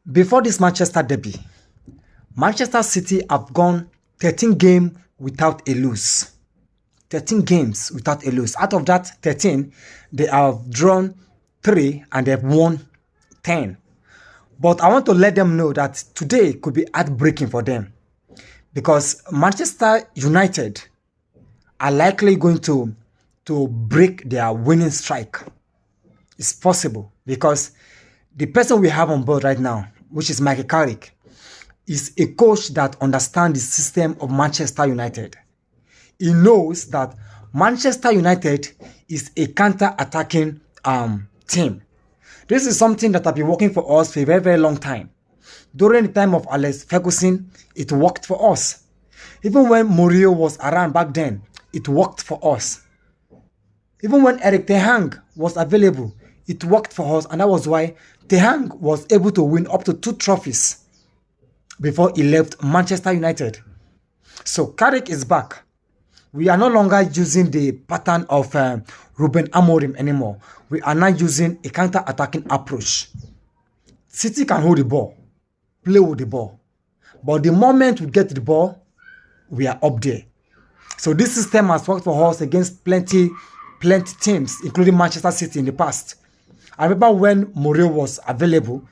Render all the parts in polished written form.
Before this Manchester derby, Manchester City have gone 13 games without a lose. 13 games without a lose. Out of that 13, they have drawn 3 and they have won 10. But I want to let them know that today could be heartbreaking for them because Manchester United are likely going to break their winning streak. It's possible because the person we have on board right now, which is Michael Carrick, is a coach that understands the system of Manchester United. He knows that Manchester United is a counter-attacking team. This is something that has been working for us for a very, very long time. During the time of Alex Ferguson, it worked for us. Even when Mourinho was around back then, it worked for us. Even when Erik ten Hag was available, it worked for us, and that was why ten Hag was able to win up to 2 trophies before he left Manchester United. So Carrick is back. We are no longer using the pattern of Ruben Amorim anymore. We are now using a counter-attacking approach. City can hold the ball, play with the ball. But the moment we get the ball, we are up there. So this system has worked for us against plenty teams, including Manchester City in the past. I remember when Mourinho was available,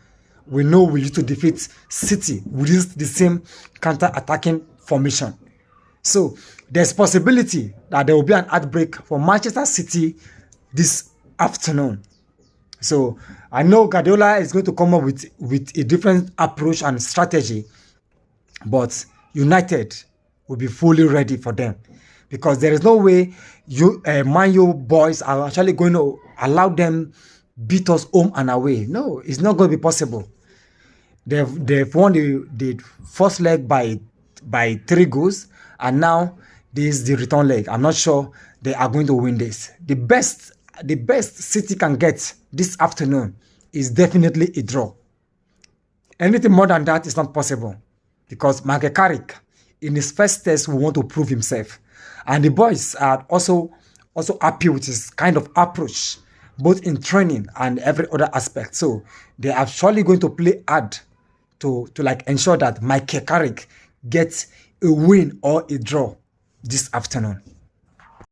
we know we used to defeat City. We used the same counter-attacking formation. So there's possibility that there will be an outbreak for Manchester City this afternoon. So I know Guardiola is going to come up with a different approach and strategy, but United will be fully ready for them because there is no way Man U boys are actually going to allow them beat us home and away. No, it's not going to be possible. They've won the first leg by 3 goals, and now this is the return leg. I'm not sure they are going to win this. The best City can get this afternoon is definitely a draw. Anything more than that is not possible because Michael Carrick, in his first test, will want to prove himself. And the boys are also happy with his kind of approach, both in training and every other aspect. So they are surely going to play hard to ensure that Michael Carrick gets a win or a draw this afternoon.